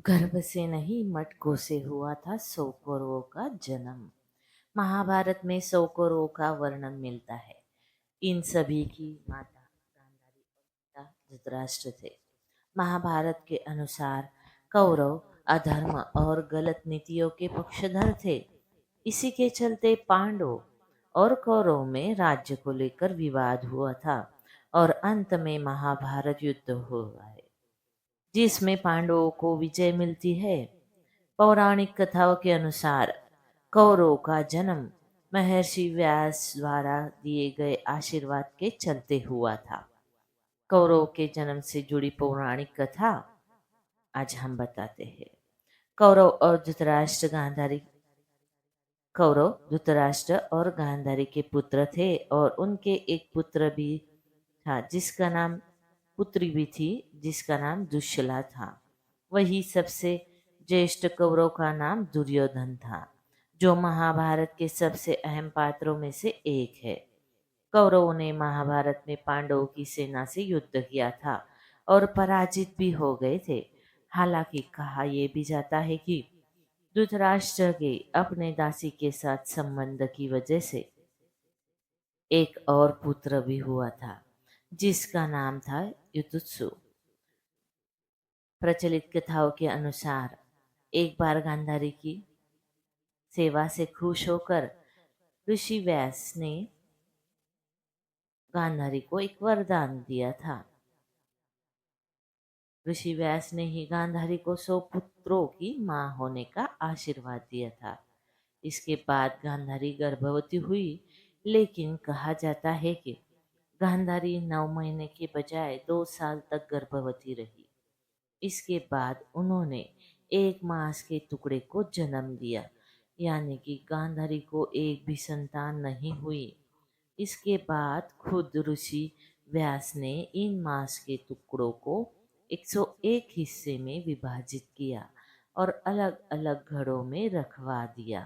गर्भ से नहीं मटकों से हुआ था 100 कौरवों का जन्म। महाभारत में 100 कौरवों का वर्णन मिलता है। इन सभी की माता गांधारी और पिता धृतराष्ट्र थे। महाभारत के अनुसार कौरव अधर्म और गलत नीतियों के पक्षधर थे। इसी के चलते पांडवों और कौरवों में राज्य को लेकर विवाद हुआ था और अंत में महाभारत युद्ध हुआ है, जिसमें पांडवों को विजय मिलती है। पौराणिक कथाओं के अनुसार कौरवों का जन्म महर्षि व्यास द्वारा दिए गए आशीर्वाद के चलते हुआ था। कौरवों के जन्म से जुड़ी पौराणिक कथा आज हम बताते हैं। कौरव और धृतराष्ट्र गांधारी कौरव धृतराष्ट्र और गांधारी के पुत्र थे और उनके एक पुत्र भी था जिसका नाम पुत्री भी थी जिसका नाम दुश्शला था। वही सबसे ज्येष्ठ कौरव का नाम दुर्योधन था, जो महाभारत के सबसे अहम पात्रों में से एक है। कौरवों ने महाभारत में पांडवों की सेना से युद्ध किया था और पराजित भी हो गए थे। हालांकि कहा यह भी जाता है कि धृतराष्ट्र के अपने दासी के साथ संबंध की वजह से एक और पुत्र भी हुआ था जिसका नाम था युयुत्सु। प्रचलित कथाओं के अनुसार एक बार गांधारी की सेवा से खुश होकर ऋषि व्यास ने गांधारी को एक वरदान दिया था। ऋषि व्यास ने ही गांधारी को 100 पुत्रों की मां होने का आशीर्वाद दिया था। इसके बाद गांधारी गर्भवती हुई, लेकिन कहा जाता है कि गांधारी 9 महीने के बजाय 2 साल तक गर्भवती रही। इसके बाद उन्होंने एक मांस के टुकड़े को जन्म दिया, यानी कि गांधारी को एक भी संतान नहीं हुई। इसके बाद खुद ऋषि व्यास ने इन मांस के टुकड़ों को 101 हिस्से में विभाजित किया और अलग अलग घड़ों में रखवा दिया।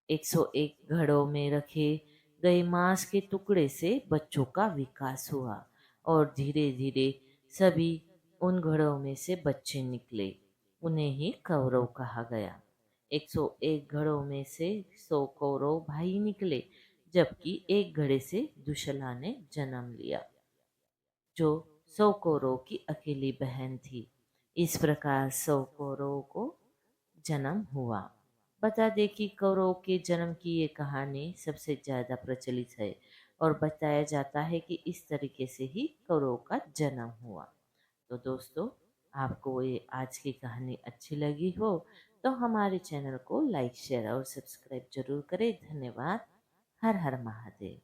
101 घड़ों में रखे गए मांस के टुकड़े से बच्चों का विकास हुआ और धीरे धीरे सभी उन घड़ों में से बच्चे निकले। उन्हें ही कौरव कहा गया। 101 घड़ों में से 100 कौरव भाई निकले, जबकि एक घड़े से दुशला ने जन्म लिया, जो 100 कौरव की अकेली बहन थी। इस प्रकार 100 कौरवों को जन्म हुआ। बता दें कि कौरव के जन्म की ये कहानी सबसे ज़्यादा प्रचलित है और बताया जाता है कि इस तरीके से ही कौरव का जन्म हुआ। तो दोस्तों, आपको ये आज की कहानी अच्छी लगी हो तो हमारे चैनल को लाइक शेयर और सब्सक्राइब जरूर करें। धन्यवाद। हर हर महादेव।